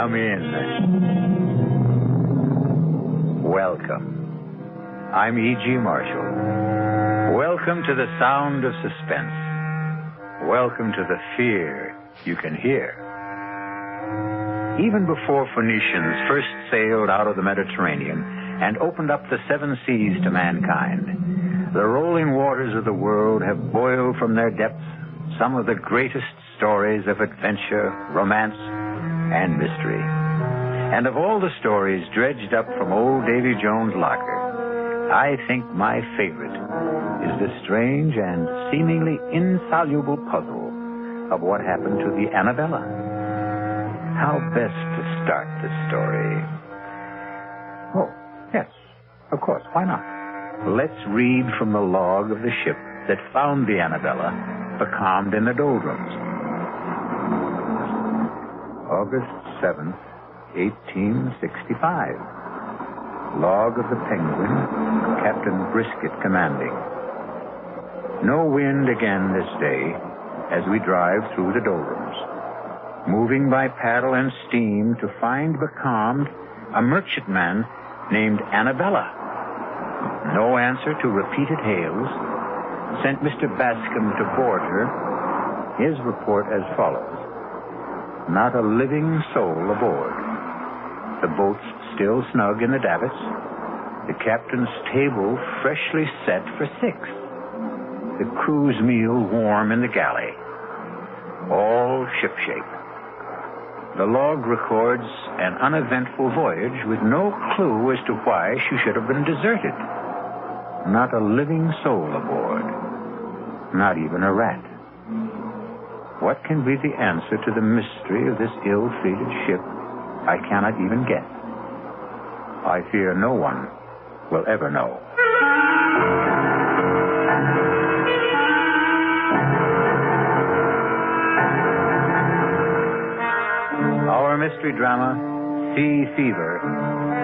Come in. Welcome. I'm E.G. Marshall. Welcome to the sound of suspense. Welcome to the fear you can hear. Even before Phoenicians first sailed out of the Mediterranean and opened up the seven seas to mankind, the rolling waters of the world have boiled from their depths some of the greatest stories of adventure, romance, and mystery. And of all the stories dredged up from old Davy Jones' locker, I think my favorite is the strange and seemingly insoluble puzzle of what happened to the Annabella. How best to start the story? Oh, yes, of course, why not? Let's read from the log of the ship that found the Annabella becalmed in the doldrums. August 7th, 1865. Log of the Penguin, Captain Brisket commanding. No wind again this day as we drive through the doldrums, moving by paddle and steam to find becalmed a merchantman named Annabella. No answer to repeated hails sent Mr. Bascom to board her. His report as follows. Not a living soul aboard. The boat's still snug in the davits. The captain's table freshly set for 6. The crew's meal warm in the galley. All shipshape. The log records an uneventful voyage with no clue as to why she should have been deserted. Not a living soul aboard. Not even a rat. What can be the answer to the mystery of this ill-fated ship? I cannot even guess. I fear no one will ever know. Our mystery drama, Sea Fever,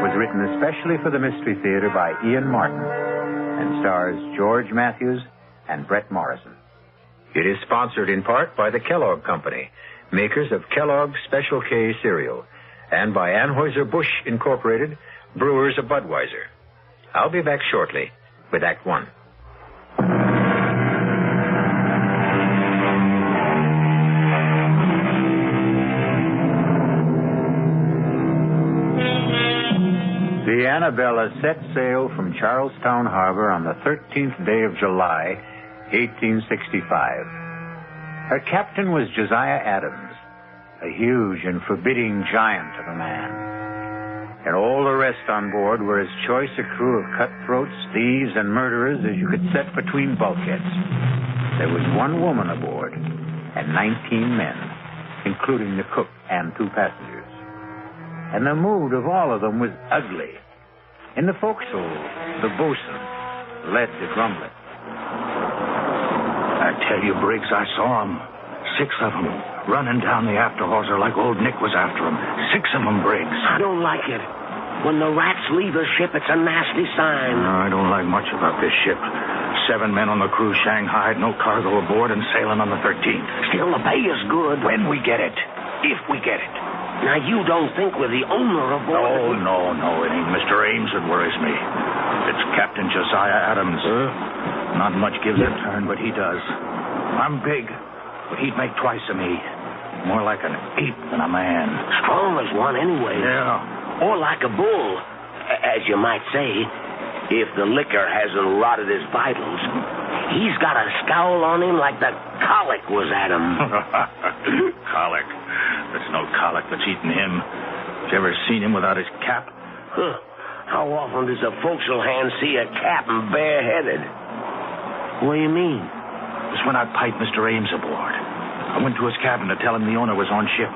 was written especially for the Mystery Theater by Ian Martin and stars George Matthews and Brett Morrison. It is sponsored in part by the Kellogg Company, makers of Kellogg's Special K cereal, and by Anheuser-Busch Incorporated, brewers of Budweiser. I'll be back shortly with Act One. The Annabella set sail from Charlestown Harbor on the 13th day of July, 1865. Her captain was Josiah Adams, a huge and forbidding giant of a man. And all the rest on board were as choice a crew of cutthroats, thieves, and murderers as you could set between bulkheads. There was one woman aboard and 19 men, including the cook and 2 passengers. And the mood of all of them was ugly. In the forecastle, the boatswain led the grumbling. I tell you, Briggs, I saw them. 6 of them, running down the after hawser like old Nick was after them. 6 of them, Briggs. I don't like it. When the rats leave a ship, it's a nasty sign. No, I don't like much about this ship. 7 men on the crew shanghaied, no cargo aboard, and sailing on the 13th. Still, the pay is good. When we get it. If we get it. Now, you don't think we're the owner of board? No. It ain't Mr. Ames that worries me. It's Captain Josiah Adams. Not much gives a turn, but he does. I'm big, but he'd make twice of me. More like an ape than a man. Strong as one, anyway. Yeah. Or like a bull, as you might say, if the liquor hasn't rotted his vitals. He's got a scowl on him like the colic was at him. Colic? There's no colic that's eaten him. You ever seen him without his cap? Huh. How often does a forecastle hand see a captain bareheaded? What do you mean? It's when I piped Mr. Ames aboard. I went to his cabin to tell him the owner was on ship.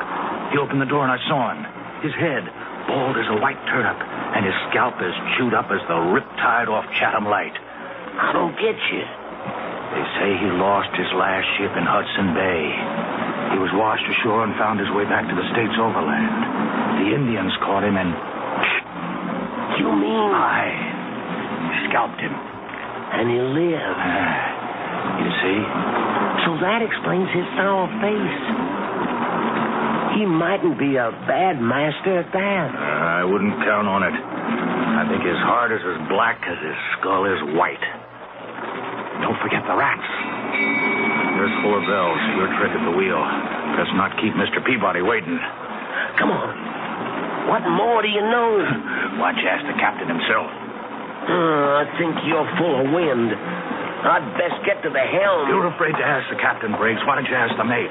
He opened the door and I saw him. His head, bald as a white turnip, and his scalp as chewed up as the riptide off Chatham Light. I don't get you. They say he lost his last ship in Hudson Bay. He was washed ashore and found his way back to the States overland. The Indians caught him and... You mean... I scalped him. And he lived. You see? So that explains his sour face. He mightn't be a bad master at that. I wouldn't count on it. I think his heart is as black as his skull is white. Don't forget the rats. There's 4 bells. Your trick at the wheel. Let's not keep Mr. Peabody waiting. Come on. What more do you know? Why don't you ask the captain himself? I think you're full of wind. I'd best get to the helm. You're afraid to ask the captain, Briggs. Why don't you ask the mate?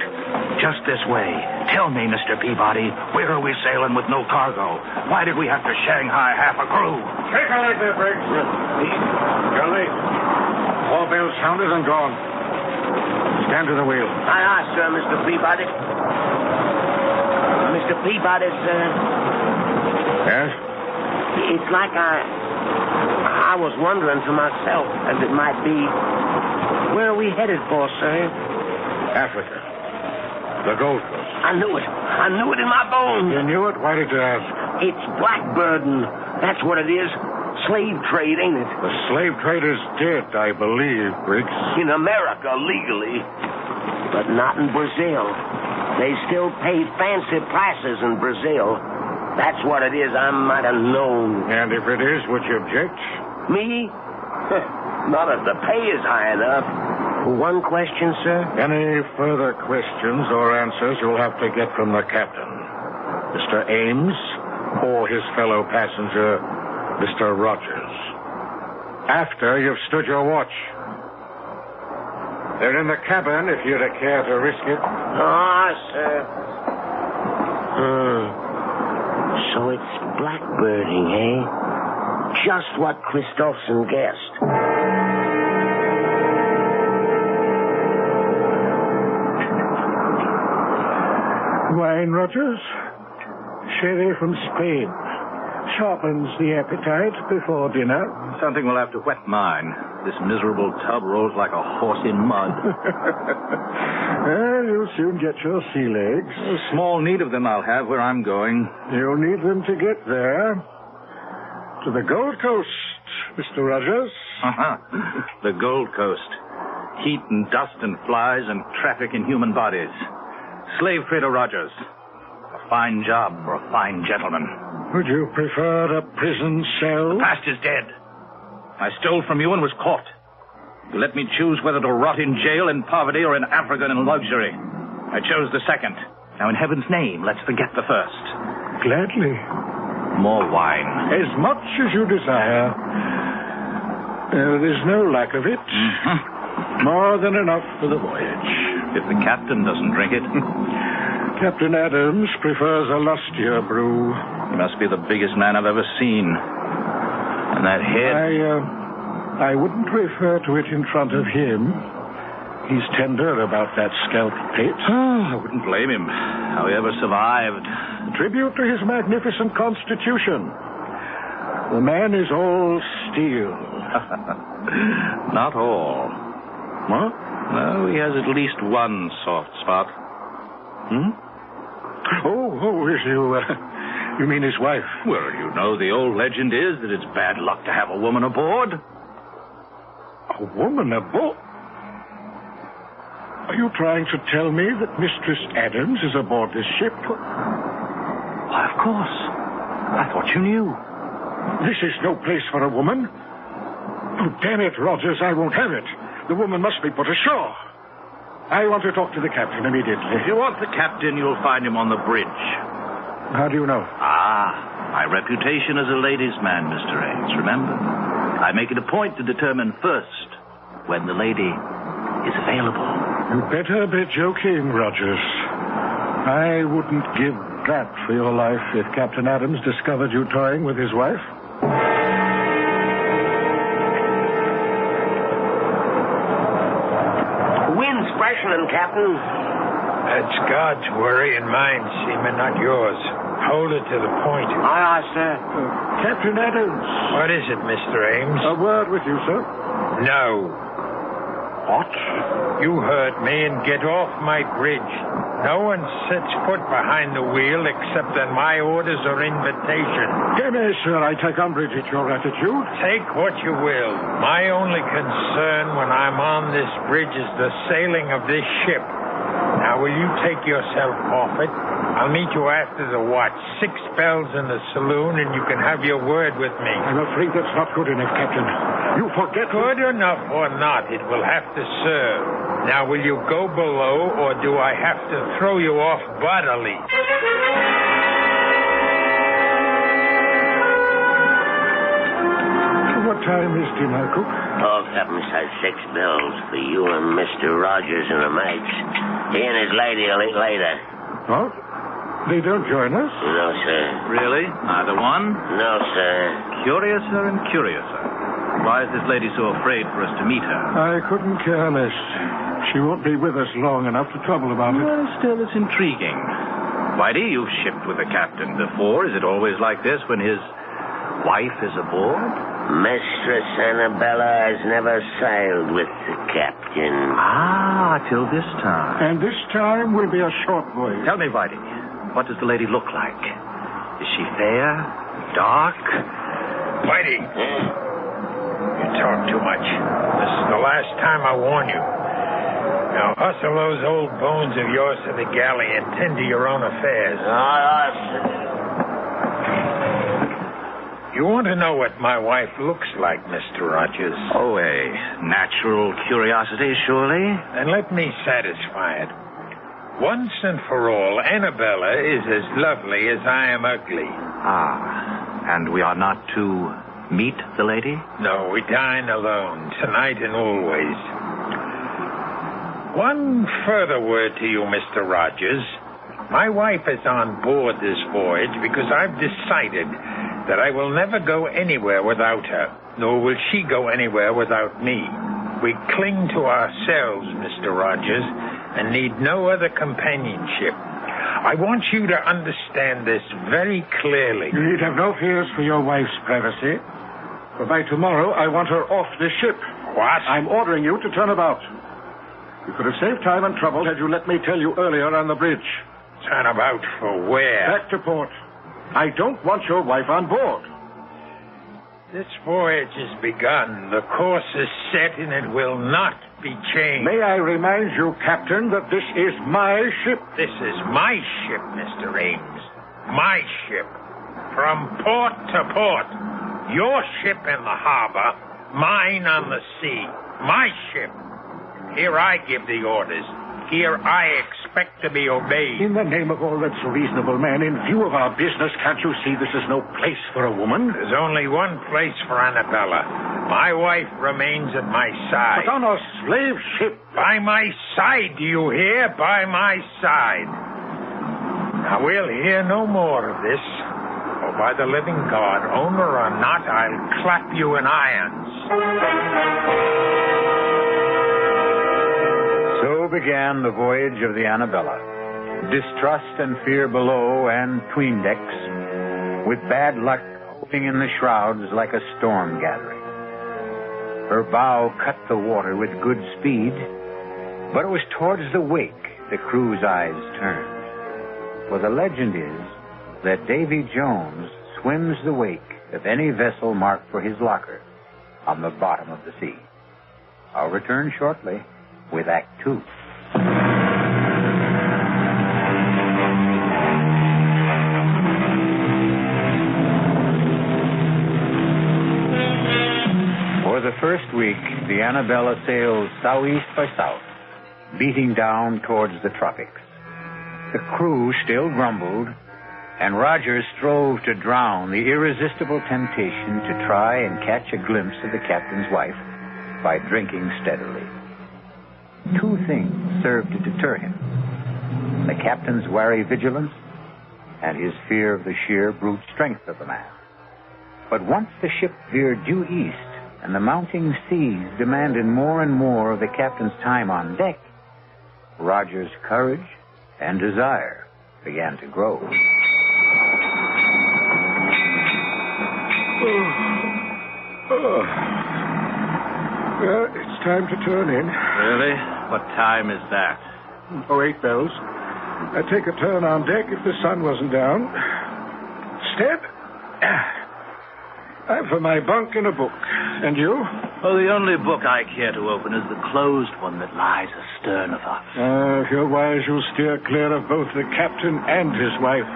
Just this way. Tell me, Mr. Peabody, where are we sailing with no cargo? Why did we have to Shanghai half a crew? Take a leg there, Briggs. You're late. 4 bells sounded and gone. Stand to the wheel. Aye, sir, Mr. Peabody. Mr. Peabody, sir. Yes? It's like I was wondering to myself, as it might be, where are we headed for, sir? Africa. The Gold Coast. I knew it. I knew it in my bones. You knew it? Why did you ask? It's blackbirding. That's what it is. Slave trade, ain't it? The slave trade is dead, I believe, Briggs. In America, legally. But not in Brazil. They still pay fancy prices in Brazil. That's what it is. I might have known. And if it is, would you object? Me? Not if the pay is high enough. One question, sir? Any further questions or answers you'll have to get from the captain. Mr. Ames or his fellow passenger, Mr. Rogers. After you've stood your watch. They're in the cabin if you'd care to risk it. Sir. So it's blackbirding, eh? Just what Christopherson guessed. Wine, Rogers? Sherry from Spain. Sharpens the appetite before dinner. Something will have to wet mine. This miserable tub rolls like a horse in mud. Well, you'll soon get your sea legs. Small need of them I'll have where I'm going. You'll need them to get there. To the Gold Coast, Mr. Rogers. The Gold Coast. Heat and dust and flies and traffic in human bodies. Slave trader Rogers. A fine job for a fine gentleman. Would you prefer a prison cell? The past is dead. I stole from you and was caught. You let me choose whether to rot in jail in poverty or in Africa in luxury. I chose the second. Now, in heaven's name, let's forget the first. Gladly. More wine. As much as you desire. There's no lack of it. Mm-hmm. More than enough for the voyage. If the captain doesn't drink it. Captain Adams prefers a lustier brew. He must be the biggest man I've ever seen. And that head... I wouldn't refer to it in front of him. He's tender about that scalp pit. I wouldn't blame him. How he ever survived. Tribute to his magnificent constitution. The man is all steel. Not all. What? No, he has at least one soft spot. You mean his wife? Well, you know, the old legend is that it's bad luck to have a woman aboard. A woman aboard? Are you trying to tell me that Mistress Adams is aboard this ship? Why, of course. I thought you knew. This is no place for a woman. Oh, damn it, Rogers, I won't have it. The woman must be put ashore. I want to talk to the captain immediately. If you want the captain, you'll find him on the bridge. How do you know? My reputation as a ladies' man, Mr. Ames, remember? I make it a point to determine first when the lady is available. You better be joking, Rogers. I wouldn't give that for your life if Captain Adams discovered you toying with his wife. Wind's freshening, Captain. That's God's worry and mine, Seaman, not yours. Hold it to the point. Aye, sir. Captain Adams. What is it, Mr. Ames? A word with you, sir. No. What? You heard me and get off my bridge. No one sets foot behind the wheel except on my orders or invitation. Nay, sir, I take umbrage at your attitude. Take what you will. My only concern when I'm on this bridge is the sailing of this ship. Now, will you take yourself off it? I'll meet you after the watch. 6 bells in the saloon, and you can have your word with me. I'm afraid that's not good enough, Captain. You forget... Good enough or not, it will have to serve. Now, will you go below, or do I have to throw you off bodily? What time is dinner, cook? Oh, Captain says 6 bells for you and Mr. Rogers and the mates. He and his lady will eat later. Oh? They don't join us? No, sir. Really? Neither one? No, sir. Curiouser and curiouser. Why is this lady so afraid for us to meet her? I couldn't care less. She won't be with us long enough to trouble about it. Well, still, it's intriguing. Whitey, you've shipped with the captain before. Is it always like this when his wife is aboard? Mistress Annabella has never sailed with the captain. Ah, till this time. And this time will be a short voyage. Tell me, Whitey, what does the lady look like? Is she fair? Dark? Whitey, you talk too much. This is the last time I warn you. Now, hustle those old bones of yours to the galley and tend to your own affairs. You want to know what my wife looks like, Mr. Rogers? Oh, a natural curiosity, surely? Then let me satisfy it. Once and for all, Annabella is as lovely as I am ugly. Ah, and we are not to meet the lady? No, we dine alone, tonight and always. One further word to you, Mr. Rogers. My wife is on board this voyage because I've decided that I will never go anywhere without her, nor will she go anywhere without me. We cling to ourselves, Mr. Rogers, and need no other companionship. I want you to understand this very clearly. You need have no fears for your wife's privacy. For by tomorrow, I want her off this ship. What? I'm ordering you to turn about. You could have saved time and trouble had you let me tell you earlier on the bridge. Turn about for where? Back to port. I don't want your wife on board. This voyage has begun. The course is set, and it will not be changed. May I remind you, Captain, that this is my ship? This is my ship, Mr. Ames. My ship. From port to port. Your ship in the harbor, mine on the sea. My ship. Here I give the orders. Here I expect to be obeyed. In the name of all that's reasonable, man, in view of our business, can't you see this is no place for a woman? There's only one place for Annabella. My wife remains at my side. But on a slave ship. By my side, do you hear? By my side. Now, we'll hear no more of this. For by the living God, owner or not, I'll clap you in irons. So began the voyage of the Annabella. Distrust and fear below and 'tween decks, with bad luck hoping in the shrouds like a storm gathering. Her bow cut the water with good speed, but it was towards the wake the crew's eyes turned. For the legend is that Davy Jones swims the wake of any vessel marked for his locker on the bottom of the sea. I'll return shortly with Act 2. For the first week, the Annabella sailed southeast by south, beating down towards the tropics. The crew still grumbled, and Rogers strove to drown the irresistible temptation to try and catch a glimpse of the captain's wife by drinking steadily. 2 things served to deter him: the captain's wary vigilance and his fear of the sheer brute strength of the man. But once the ship veered due east and the mounting seas demanded more and more of the captain's time on deck, Roger's courage and desire began to grow. Well, it's time to turn in. Really? What time is that? 8 bells. I'd take a turn on deck if the sun wasn't down. Step. I'm for my bunk and a book. And you? Oh, the only book I care to open is the closed one that lies astern of us. If you're wise, you'll steer clear of both the captain and his wife.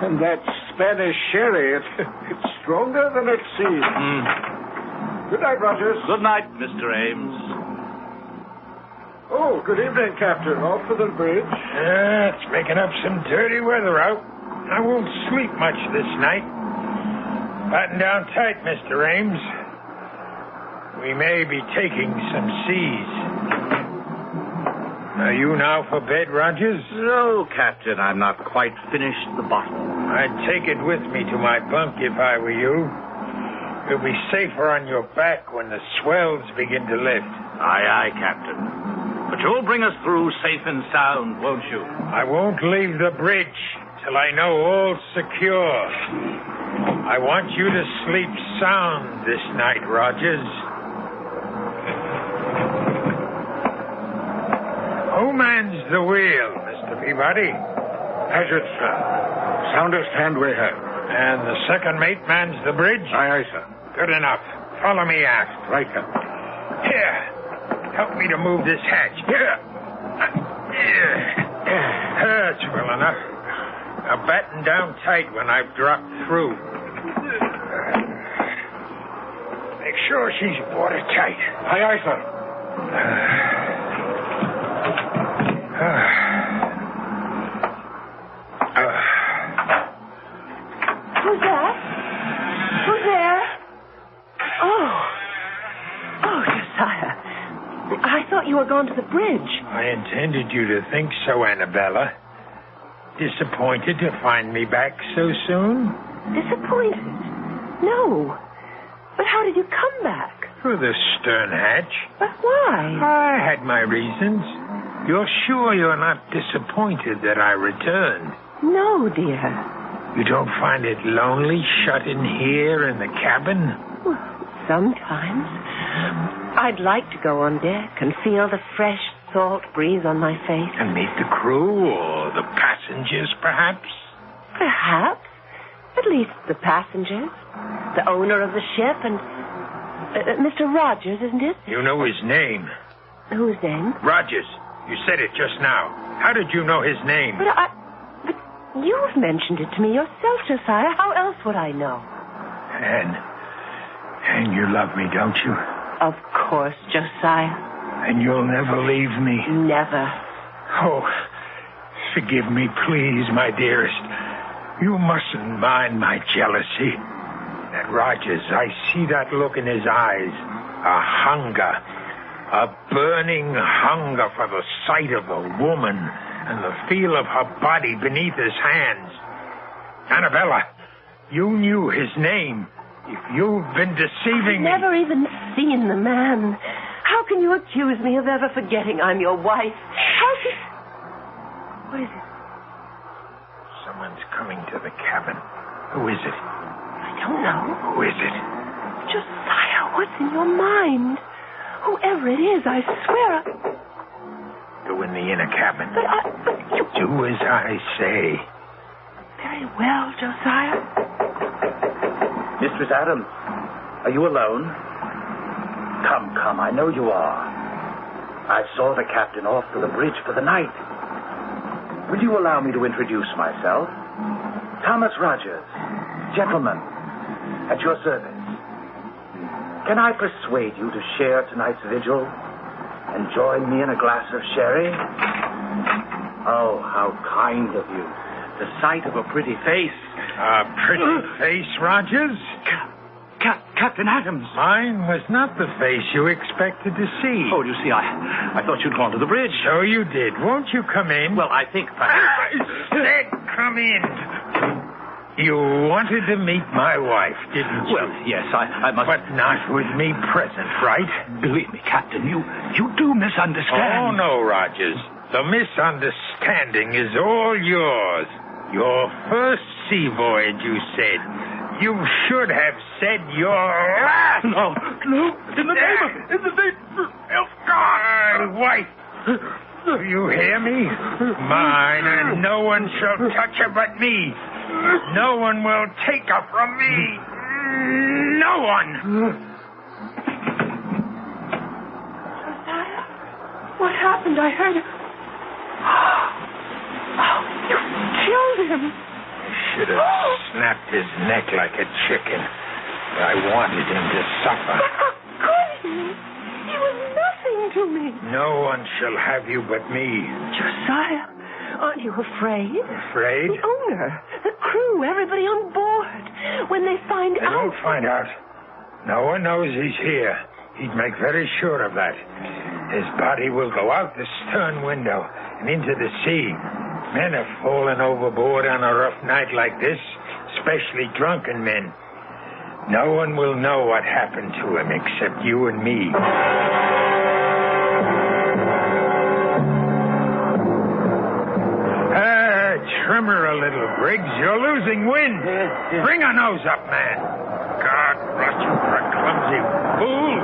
And that Spanish sherry, it's stronger than it seems. Good night, Rogers. Good night, Mr. Ames. Oh, good evening, Captain. Off for the bridge? It's making up some dirty weather out. I won't sleep much this night. Batten down tight, Mr. Ames. We may be taking some seas. Are you now for bed, Rogers? No, Captain, I'm not quite finished the bottle. I'd take it with me to my bunk if I were you. You'll be safer on your back when the swells begin to lift. Aye, aye, Captain. But you'll bring us through safe and sound, won't you? I won't leave the bridge till I know all's secure. I want you to sleep sound this night, Rogers. Who mans the wheel, Mr. Peabody? Hazard, sir. Soundest hand we have. And the second mate mans the bridge? Aye, aye, sir. Good enough. Follow me aft. Right, Captain. Here. Help me to move this hatch. Here. That's well enough. Now batten down tight when I've dropped through. Make sure she's watertight. Aye, aye, sir. Who's that? Who's there? Oh, Josiah. I thought you were going to the bridge. I intended you to think so, Annabella. Disappointed to find me back so soon? Disappointed? No. But how did you come back? Through the stern hatch. But why? I had my reasons. You're sure you're not disappointed that I returned? No, dear. You don't find it lonely shut in here in the cabin? Well, sometimes. I'd like to go on deck and feel the fresh, salt breeze on my face. And meet the crew or the passengers, perhaps? Perhaps. At least the passengers. The owner of the ship and... Mr. Rogers, isn't it? You know his name. Whose name? Rogers. You said it just now. How did you know his name? But you've mentioned it to me yourself, Josiah. How else would I know? And you love me, don't you? Of course, Josiah. And you'll never leave me? Never. Oh, forgive me, please, my dearest. You mustn't mind my jealousy. That Rogers, I see that look in his eyes. A hunger. A burning hunger for the sight of a woman and the feel of her body beneath his hands. Annabella, you knew his name. If you've been deceiving me... I've never even seen the man. How can you accuse me of ever forgetting I'm your wife? How can... What is it? Someone's coming to the cabin. Who is it? I don't know. Who is it? Josiah, what's in your mind? Whoever it is, I swear Go in the inner cabin. But you... Do as I say. Very well, Josiah. Mistress Adams, are you alone? Come, I know you are. I saw the captain off to the bridge for the night. Will you allow me to introduce myself? Thomas Rogers, gentleman, at your service. Can I persuade you to share tonight's vigil and join me in a glass of sherry? Oh, how kind of you. The sight of a pretty face. A pretty face, Rogers? Captain Adams. Mine was not the face you expected to see. Oh, you see, I thought you'd gone to the bridge. So you did. Won't you come in? Well, I think I said come in. You wanted to meet my wife, didn't you? Well, yes, I must... But not with me present, right? Believe me, Captain, you do misunderstand. Oh, no, Rogers. The misunderstanding is all yours. Your first sea voyage, you said. You should have said your last. No. In the name of God, my wife. Do you hear me? Mine, and no one shall touch her but me. No one will take her from me. No one. What happened? I heard... Oh, you killed him. I should have snapped his neck like a chicken. I wanted him to suffer. But how could he? He was nothing to me. No one shall have you but me. Josiah, aren't you afraid? Afraid? The owner, the crew, everybody on board. When they find They out... won't find out. No one knows he's here. He'd make very sure of that. His body will go out the stern window and into the sea. Men have fallen overboard on a rough night like this, especially drunken men. No one will know what happened to him except you and me. Trim her a little, Briggs. You're losing wind. Bring her nose up, man. God, rot you for a clumsy fool.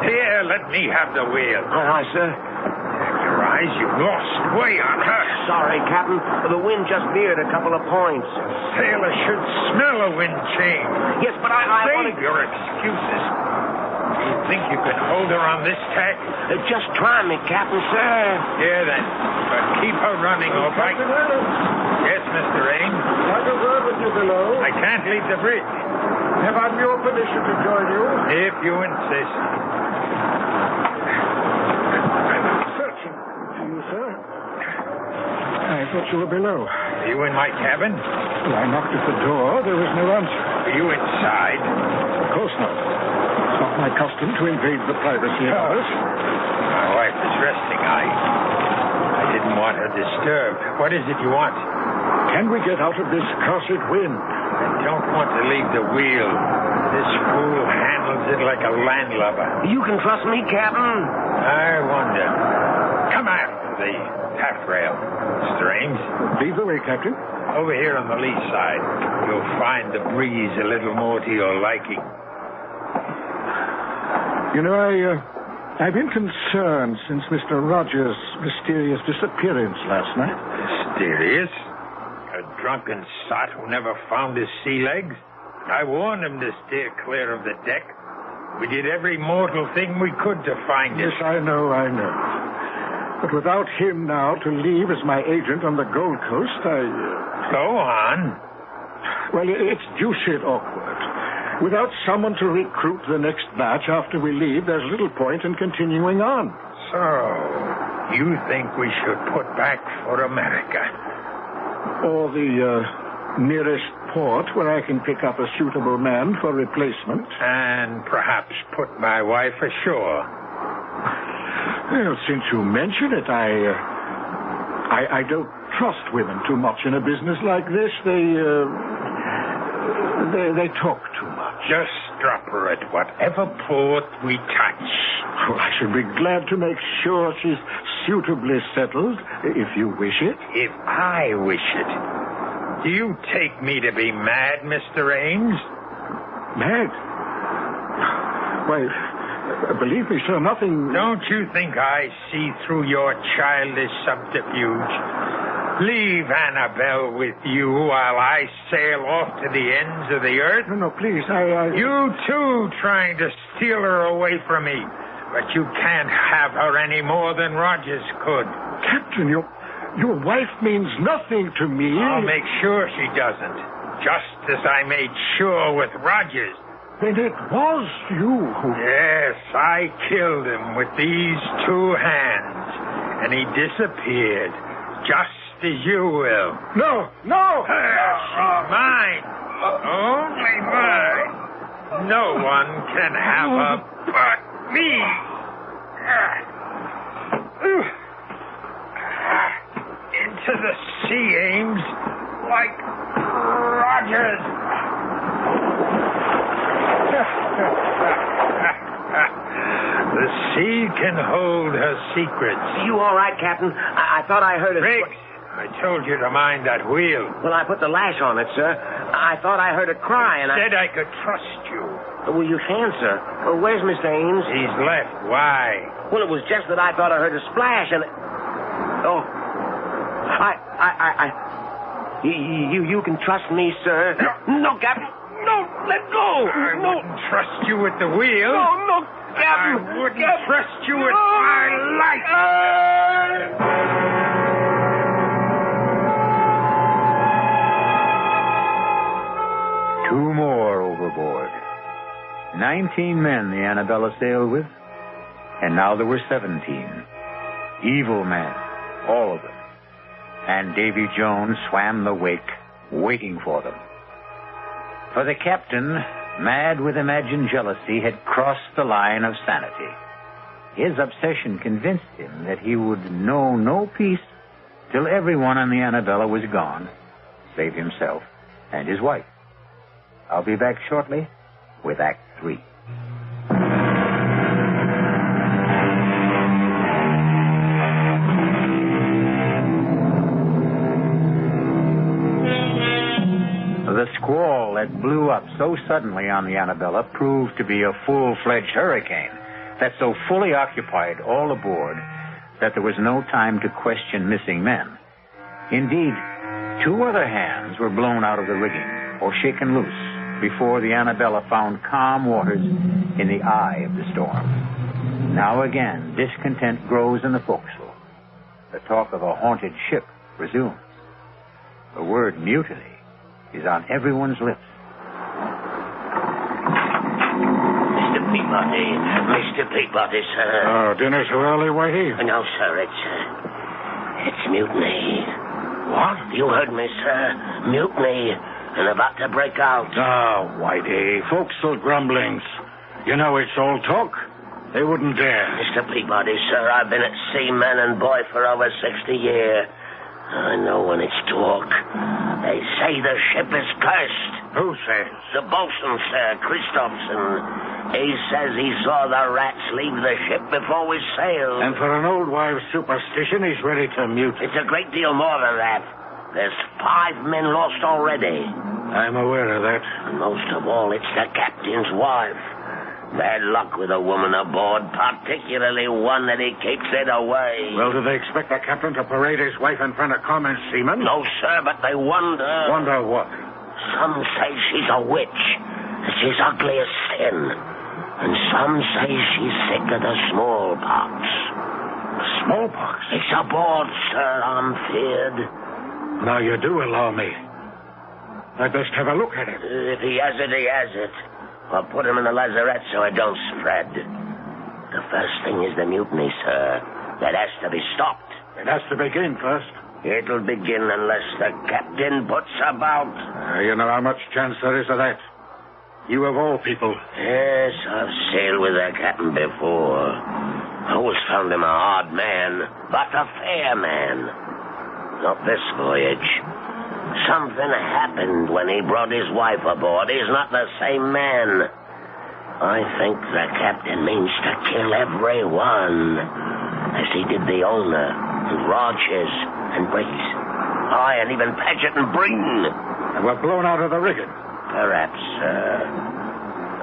Here, let me have the wheel. Aye, sir. Your eyes, you've lost way on her. Sorry, Captain. The wind just veered a couple of points. Sailor should smell a wind change. Yes, but I Save your excuses. Do you think you can hold her on this tack? Just try me, Captain, sir. Here, then. But keep her running, all right? Captain Adams, Yes, Mr. Ames. like a word with you below. I can't leave the bridge. Have I your permission to join you? If you insist. Searching for you, sir. I thought you were below. Are you in my cabin? Well, I knocked at the door. There was no answer. Are you inside? Of course not. It's not my custom to invade the privacy of others. My wife is resting. I didn't want her disturbed. What is it you want? Can we get out of this cursed wind? I don't want to leave the wheel. This fool handles it like a landlubber. You can trust me, Captain. I wonder. Come after the taffrail, Mr. Ames. Lead the way, Captain. Over here on the lee side, you'll find the breeze a little more to your liking. You know, I've been concerned since Mr. Rogers' mysterious disappearance last night. Mysterious? A drunken sot who never found his sea legs? I warned him to steer clear of the deck. We did every mortal thing we could to find it. Yes, I know. But without him now to leave as my agent on the Gold Coast, Go on. Well, it's deuced awkward. Without someone to recruit the next batch after we leave, there's little point in continuing on. So, you think we should put back for America? Or the nearest port where I can pick up a suitable man for replacement. And perhaps put my wife ashore. Well, since you mention it, I don't trust women too much in a business like this. They talk too much. Just drop her at whatever port we touch. Well, I should be glad to make sure she's suitably settled, if you wish it. If I wish it. Do you take me to be mad, Mr. Ames? Mad? Why, believe me, sir, nothing... Don't you think I see through your childish subterfuge? Leave Annabelle with you while I sail off to the ends of the earth? No, please, You, too, trying to steal her away from me. But you can't have her any more than Rogers could. Captain, your wife means nothing to me. I'll make sure she doesn't. Just as I made sure with Rogers. Then it was you who... Yes, I killed him with these two hands. And he disappeared. Just as you will. No! She's mine. Only mine. No one can have her but me. Into the sea, Ames, like Rogers. The sea can hold her secrets. You all right, Captain? I thought I heard it. Briggs, I told you to mind that wheel. Well, I put the lash on it, sir. I thought I heard a cry, and Said I could trust you. Well, you can, sir. Well, where's Mr. Ames? He's left. Why? Well, it was just that I thought I heard a splash, and... Oh. You can trust me, sir. No, Captain. no, let go. I wouldn't trust you at the wheel. No, Captain. I wouldn't trust you with my life. 2 more overboard. 19 men the Annabella sailed with, and now there were 17. Evil men, all of them. And Davy Jones swam the wake, waiting for them. For the captain, mad with imagined jealousy, had crossed the line of sanity. His obsession convinced him that he would know no peace till everyone on the Annabella was gone, save himself and his wife. I'll be back shortly with Act 3. The squall that blew up so suddenly on the Annabella proved to be a full-fledged hurricane that so fully occupied all aboard that there was no time to question missing men. Indeed, 2 other hands were blown out of the rigging or shaken loose before the Annabella found calm waters in the eye of the storm. Now again, discontent grows in the forecastle. The talk of a haunted ship resumes. The word mutiny is on everyone's lips. Mr. Peabody, sir. Oh, dinner so early, Whitey? No, sir, it's mutiny. What? You heard me, sir. Mutiny. And about to break out. Oh, Whitey, forecastle grumblings. You know it's all talk. They wouldn't dare. Mr. Peabody, sir, I've been at sea, man and boy, for over 60 years. I know when it's talk. They say the ship is cursed. Who says? The bosun, sir, Christopherson. He says he saw the rats leave the ship before we sailed. And for an old wives' superstition, he's ready to mute. It's a great deal more than that. There's 5 men lost already. I'm aware of that. And most of all, it's the captain's wife. Bad luck with a woman aboard, particularly one that he keeps it away. Well, do they expect the captain to parade his wife in front of common seamen? No, sir, but they wonder. Wonder what? Some say she's a witch, that she's ugly as sin. And some say she's sick of the smallpox. Smallpox? It's aboard, sir, I'm feared. Now you do allow me. I'd best have a look at it. If he has it, he has it. I'll put him in the lazarette so it don't spread. The first thing is the mutiny, sir. That has to be stopped. It has to begin first. It'll begin unless the captain puts about. You know how much chance there is of that. You of all people. Yes, I've sailed with the captain before. I always found him a hard man, but a fair man. Not this voyage. Something happened when he brought his wife aboard. He's not the same man. I think the captain means to kill everyone, as he did the owner, and Rogers, and Briggs. Aye, and even Paget and Breen. And we're blown out of the rigging. Perhaps, sir.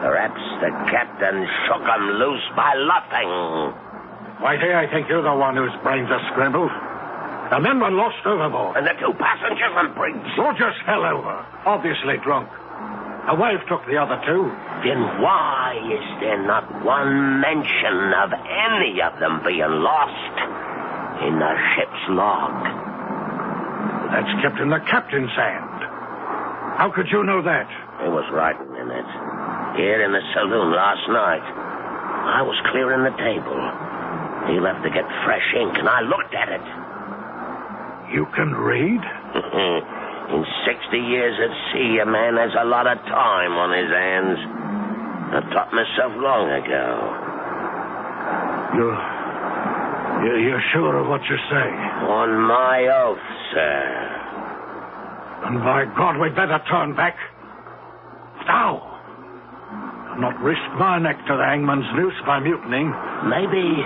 Perhaps the captain shook 'em loose by luffing. Whitey, I think you're the one whose brains are scrambled. The men were lost overboard. And the 2 passengers and Briggs. Rogers fell over, obviously drunk. A wife took the other 2. Then why is there not one mention of any of them being lost in the ship's log? That's kept in the captain's hand. How could you know that? There was writing in it. Here in the saloon last night. I was clearing the table. He left to get fresh ink, and I looked at it. You can read? In 60 years at sea, a man has a lot of time on his hands. I taught myself long ago. You're sure of what you say? On my oath, sir. And by God, we'd better turn back. Now. Not risk my neck to the hangman's noose by mutinying. Maybe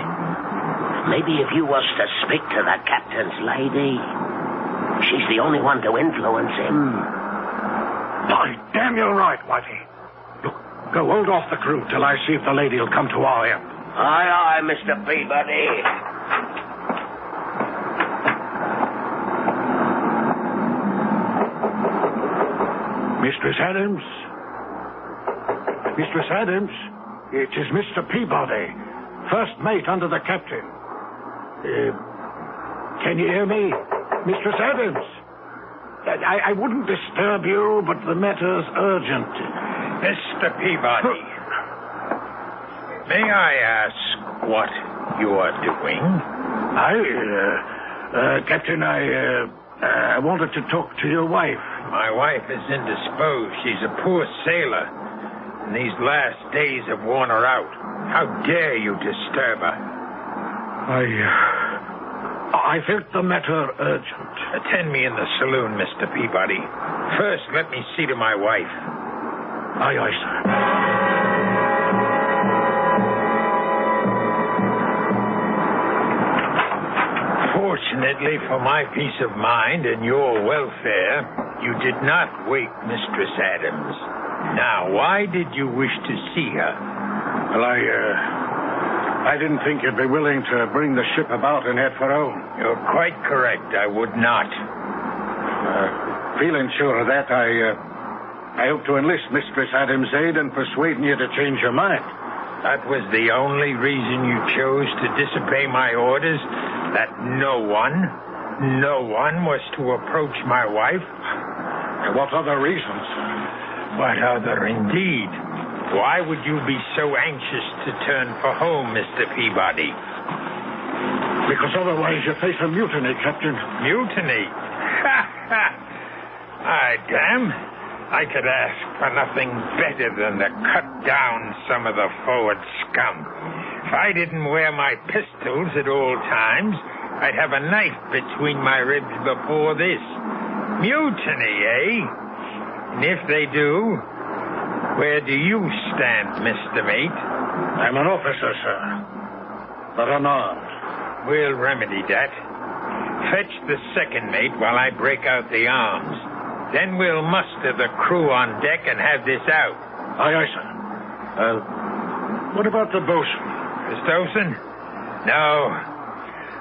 if you was to speak to the captain's lady, she's the only one to influence him. By damn, you're right, Whitey. Look, go hold off the crew till I see if the lady will come to our help. Aye, aye, Mr. Peabody. Mistress Adams, Mistress Adams, it is Mr. Peabody, first mate under the captain. Can you hear me, Mistress Adams? I wouldn't disturb you, but the matter's urgent. Mr. Peabody, may I ask what you are doing? Captain, I wanted to talk to your wife. My wife is indisposed. She's a poor sailor, and these last days have worn her out. How dare you disturb her? I felt the matter urgent. Attend me in the saloon, Mr. Peabody. First, let me see to my wife. Aye, aye, sir. Fortunately for my peace of mind and your welfare, you did not wake Mistress Adams. Now, why did you wish to see her? Well, I didn't think you'd be willing to bring the ship about and head for home. You're quite correct. I would not. Feeling sure of that, I hope to enlist Mistress Adams' aid in persuading you to change your mind. That was the only reason you chose to disobey my orders? That no one was to approach my wife? And what other reasons? What other, indeed? Why would you be so anxious to turn for home, Mr. Peabody? Because otherwise you face a mutiny, Captain. Mutiny? Damn. I could ask for nothing better than to cut down some of the forward scum. If I didn't wear my pistols at all times, I'd have a knife between my ribs before this. Mutiny, eh? And if they do, where do you stand, Mr. Mate? I'm an officer, sir, but unarmed. We'll remedy that. Fetch the second mate while I break out the arms. Then we'll muster the crew on deck and have this out. Aye, aye, sir. What about the bosun? Christopherson? No.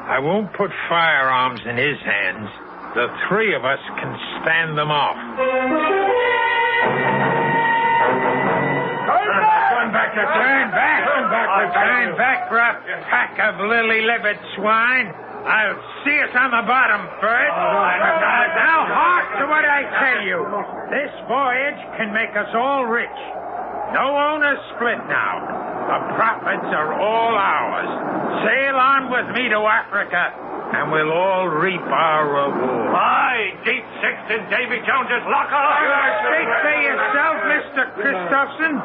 I won't put firearms in his hands. The three of us can stand them off. Turn back, Turn back! Turn back, for a pack of lily-livered swine. I'll see us on the bottom first. Now, hark to what I tell you. This voyage can make us all rich. No owners split now. The profits are all ours. Sail on with me to Africa, and we'll all reap our reward. Aye, Deep Sixth in Davy Jones's locker. Speak for yourself, Mr. Christopherson,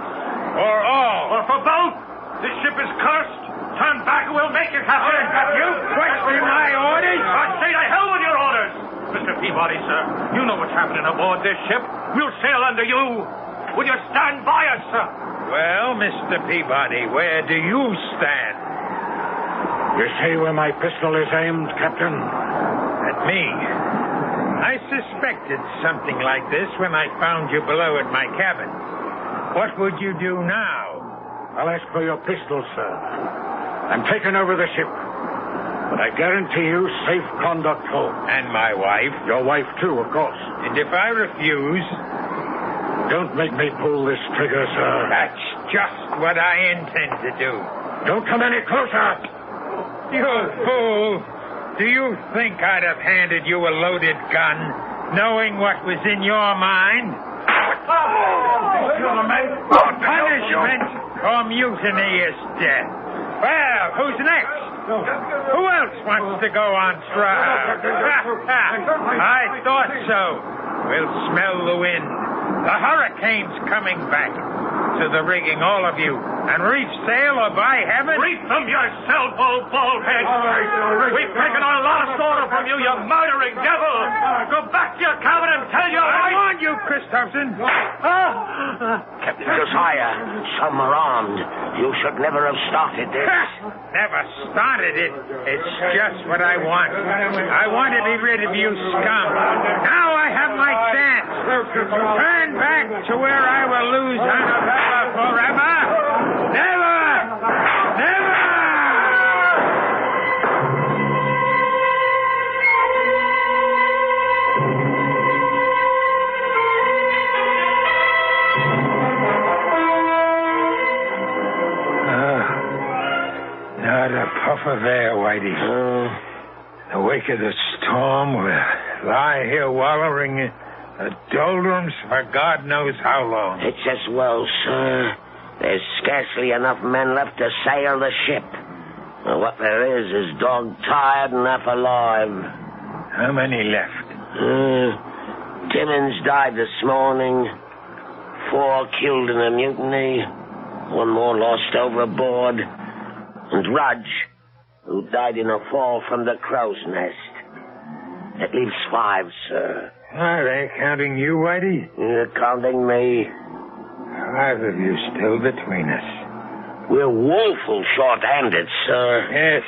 or all. Or for both. This ship is cursed. Turn back and we'll make it happen. You question my orders? I say to hell with your orders. Mr. Peabody, sir, you know what's happening aboard this ship. We'll sail under you. Will you stand by us, sir? Well, Mr. Peabody, where do you stand? You see where my pistol is aimed, Captain? At me. I suspected something like this when I found you below at my cabin. What would you do now? I'll ask for your pistol, sir. I'm taking over the ship. But I guarantee you safe conduct home. And my wife? Your wife, too, of course. And if I refuse? Don't make me pull this trigger, sir. That's just what I intend to do. Don't come any closer. You fool. Do you think I'd have handed you a loaded gun, knowing what was in your mind? Punishment or mutiny is death. Well, who's next? Who else wants to go on trial? I thought so. We'll smell the wind. The hurricane's coming back. To the rigging, all of you. And reef sail, or by heaven... Reef them yourself, old baldhead. We've taken our last order from you, you murdering devil. Go back to your cabin and tell your wife... I warned you, Christopherson. Captain Josiah, some are armed. You should never have started this. Never started it. It's just what I want. I want to be rid of you scum. Now I have my chance. Turn back to where I will lose Annabella forever. Never! Never! off of there, Whitey. In the wake of the storm, we'll lie here wallowing in the doldrums for God knows how long. It's as well, sir. There's scarcely enough men left to sail the ship. What there is dog-tired and half alive. How many left? Timmins died this morning. 4 killed in a mutiny. 1 more lost overboard. And Rudge, who died in a fall from the crow's nest. That leaves 5, sir. Are they counting you, Whitey? You're counting me. 5 of you still between us. We're woeful short-handed, sir. Yes.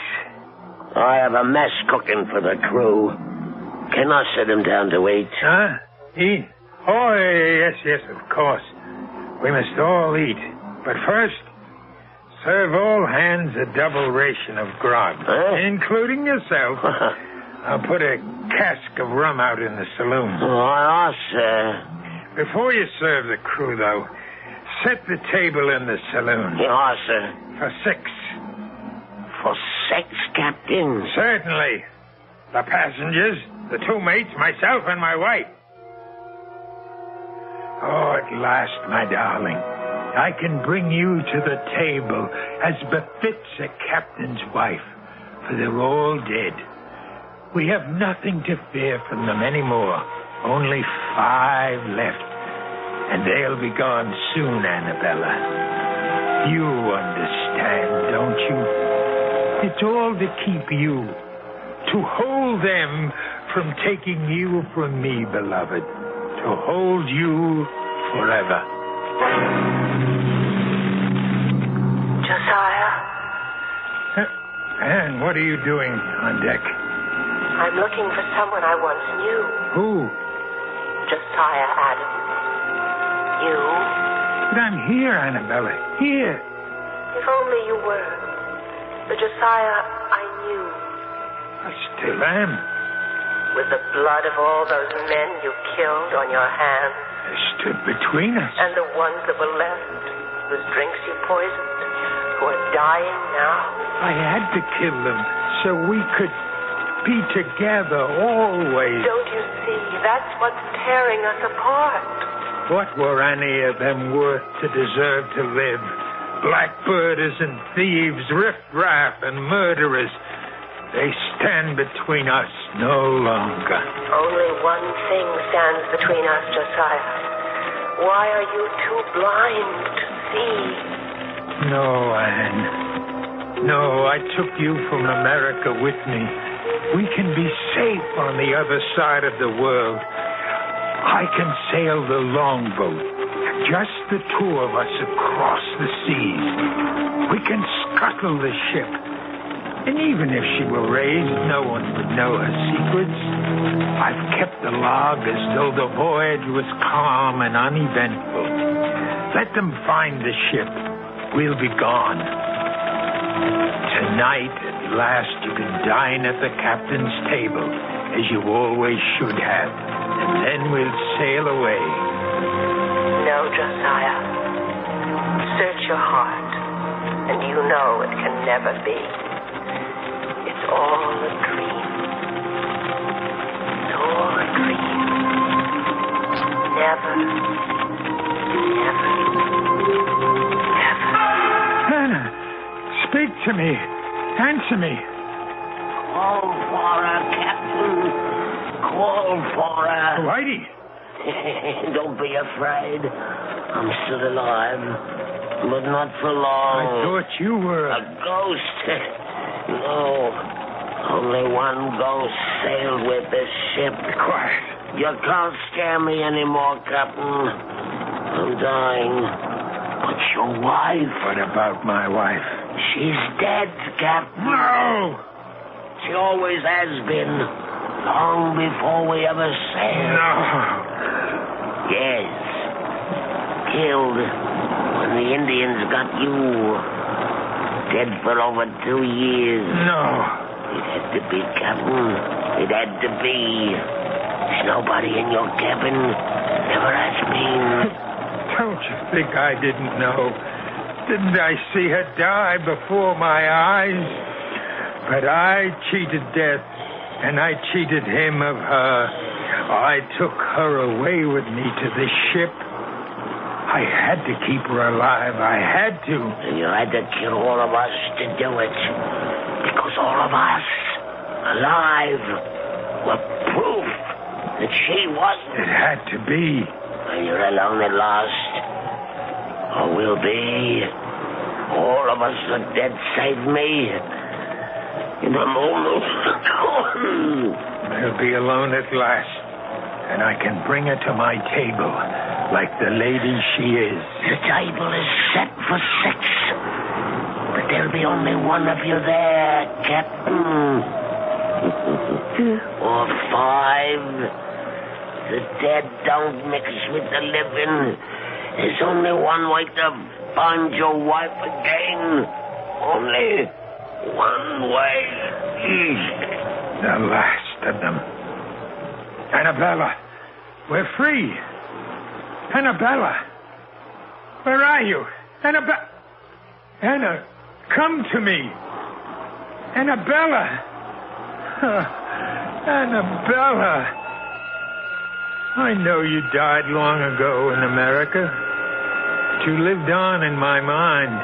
I have a mess cooking for the crew. Can I sit him down to eat? Huh? Eat? Oh, yes, of course. We must all eat. But first, serve all hands a double ration of grog, including yourself. I'll put a cask of rum out in the saloon. Oh, sir. Before you serve the crew, though, set the table in the saloon. Yes, sir. For 6. For 6, Captain? Certainly. The passengers, the 2 mates, myself, and my wife. Oh, at last, my darling, I can bring you to the table as befits a captain's wife, for they're all dead. We have nothing to fear from them anymore. Only 5 left, and they'll be gone soon, Annabella. You understand, don't you? It's all to keep you, to hold them from taking you from me, beloved, to hold you forever. Josiah? Anne, what are you doing on deck? I'm looking for someone I once knew. Who? Josiah Adams. You? But I'm here, Annabella. Here. If only you were. The Josiah I knew. I still am. With the blood of all those men you killed on your hands. They stood between us. And the ones that were left, whose drinks you poisoned, who are dying now. I had to kill them so we could be together always. Don't you see? That's what's tearing us apart. What were any of them worth to deserve to live? Blackbirders and thieves, riffraff and murderers. They stand between us no longer. Only one thing stands between us, Josiah. Why are you too blind to see? No, Anne. No, I took you from America with me. We can be safe on the other side of the world. I can sail the longboat. Just the 2 of us across the seas. We can scuttle the ship. And even if she were raised, no one would know her secrets. I've kept the log as though the voyage was calm and uneventful. Let them find the ship. We'll be gone. Tonight, at last, you can dine at the captain's table, as you always should have. And then we'll sail away. No, Josiah. Search your heart, and you know it can never be. It's all a dream. It's all a dream. Never, never. Hannah, speak to me. Answer me. Call for her, Captain. Call for her. Whitey. Don't be afraid. I'm still alive, but not for long. I thought you were a ghost. No, only one ghost sailed with this ship. Quiet. You can't scare me anymore, Captain. I'm dying. But your wife? What about my wife? She's dead, Captain. No! She always has been. Long before we ever sailed. No. Yes. Killed when the Indians got you. Dead for over 2 years. No. It had to be, Captain. It had to be. There's nobody in your cabin. Never has been. Don't you think I didn't know? Didn't I see her die before my eyes? But I cheated death, and I cheated him of her. I took her away with me to the ship. I had to keep her alive. I had to. And you had to kill all of us to do it. Because all of us, alive, were proof that she wasn't. It had to be. And you're alone at last. Or will be. All of us are dead save me. In a moment. I'll be alone at last. And I can bring her to my table like the lady she is. The table is set for 6. But there'll be only one of you there, Captain. Or 5. The dead don't mix with the living. There's only one way to find your wife again. Only one way. The last of them. Annabella, we're free. Annabella, where are you? Anna, come to me. Annabella. Annabella. I know you died long ago in America, but you lived on in my mind,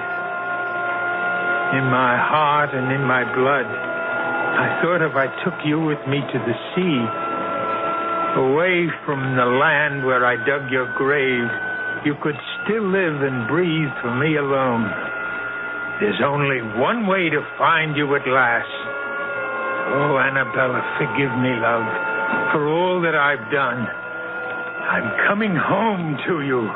in my heart and in my blood. I thought if I took you with me to the sea, away from the land where I dug your grave, you could still live and breathe for me alone. There's only one way to find you at last. Oh, Annabella, forgive me, love, for all that I've done. I'm coming home to you.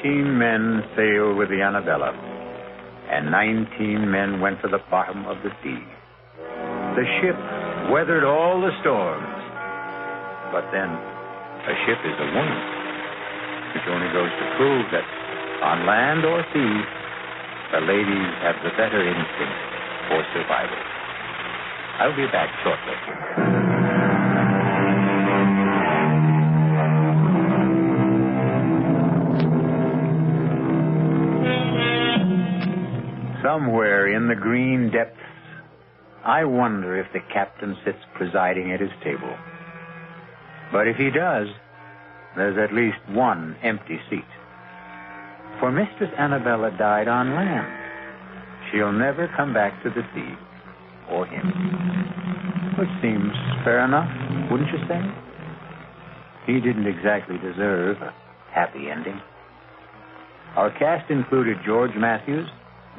Men sailed with the Annabella, and 19 men went to the bottom of the sea. The ship weathered all the storms, but then a ship is a woman, which only goes to prove that on land or sea, the ladies have the better instinct for survival. I'll be back shortly. Somewhere in the green depths, I wonder if the captain sits presiding at his table. But if he does, there's at least one empty seat. For Mistress Annabella died on land. She'll never come back to the sea, or him. Which seems fair enough, wouldn't you say? He didn't exactly deserve a happy ending. Our cast included George Matthews,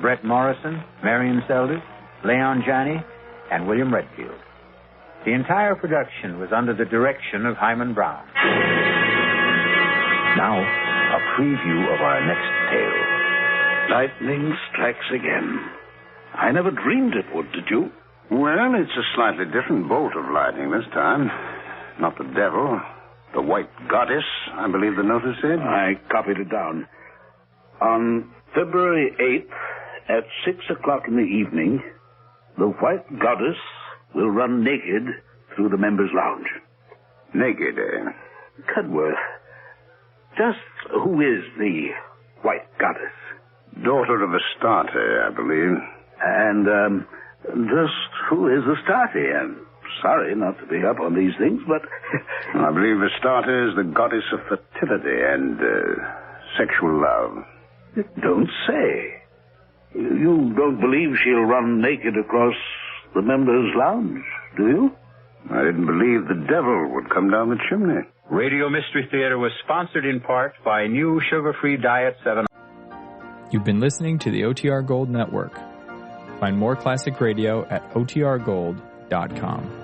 Brett Morrison, Marion Seldes, Leon Janney, and William Redfield. The entire production was under the direction of Hyman Brown. Now, a preview of our next tale. Lightning strikes again. I never dreamed it would, did you? Well, it's a slightly different bolt of lightning this time. Not the devil, the white goddess, I believe the notice said. I copied it down. On February 8th, at 6 o'clock in the evening, the white goddess will run naked through the members' lounge. Naked, eh? Cudworth, just who is the white goddess? Daughter of Astarte, I believe. And, just who is Astarte? I'm sorry not to be up on these things, but... I believe Astarte is the goddess of fertility and sexual love. Don't say. You don't believe she'll run naked across the members' lounge, do you? I didn't believe the devil would come down the chimney. Radio Mystery Theater was sponsored in part by New Sugar-Free Diet 7. You've been listening to the OTR Gold Network. Find more classic radio at otrgold.com.